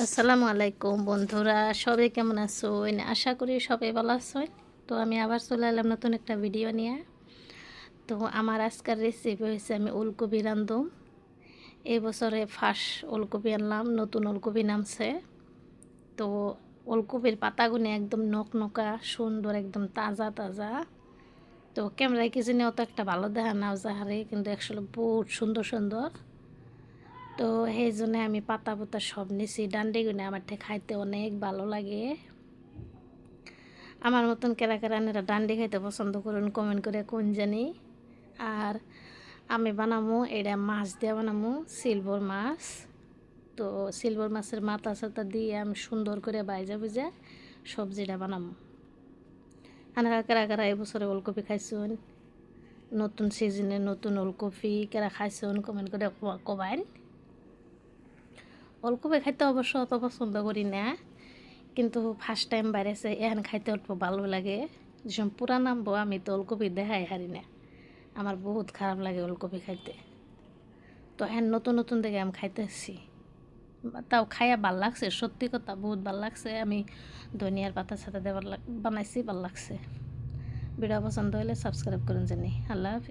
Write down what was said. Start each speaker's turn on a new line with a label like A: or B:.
A: আসসালামু আলাইকুম বন্ধুরা, সবাই কেমন আছেন? আশা করি সবাই ভালো আছেন। তো আমি আবার চলে এলাম নতুন একটা ভিডিও নিয়ে। তো আমার আজকের রেসিপি হয়েছে আমি ওলকপি রান্ধুম। এই বছরে ফার্স্ট ওলকপি আনলাম, নতুন ওলকপি নামছে। তো ওলকপির পাতাগুলো একদম নকনকা সুন্দর, একদম তাজা তাজা। তো ক্যামেরায় কি জানি অত একটা ভালো দেখা নাও যাহারে, কিন্তু আসলে বহুত সুন্দর সুন্দর। তো সেই জন্য আমি পাতা পুতা সব নিছি, ডান্ডিগুলো আমার থেকে খাইতে অনেক ভালো লাগে। আমার মতন কেরা কেরানেরা ডান্ডি খাইতে পছন্দ করুন, কমেন্ট করে কোন জানি। আর আমি বানামো এটা মাছ দিয়ে বানামো, সিলভার মাছ। তো সিলভার মাছের মাথা সাথা দিয়ে আমি সুন্দর করে বাইজা বুঝা সবজিটা বানামো। আনারা কেরা কেরা এবছরে ওলকপি খাইছুন, নতুন সিজনে নতুন ওলকপি কেরা খাইছুন কমেন্ট করে কবাইন। ওলকপি খাইতে অবশ্য অত পছন্দ করি না, কিন্তু ফার্স্ট টাইম বাইরেছে এখন খাইতে অল্প ভালো লাগে। যেসব পুরা নামবো আমি তো ওলকপি দেখাই হারি না, আমার বহুত খারাপ লাগে ওলকপি খাইতে। তো এখন নতুন নতুন দেখে আমি খাইতেছি, তাও খাইয়া ভাল লাগছে, সত্যি কথা বহুত ভাল লাগছে। আমি ধনিয়ার পাতা সাথে দেওয়ার বানাইছি, ভাল লাগছে। ভিডিও পছন্দ হলে সাবস্ক্রাইব করুন জানি। আল্লাহ হাফেজ।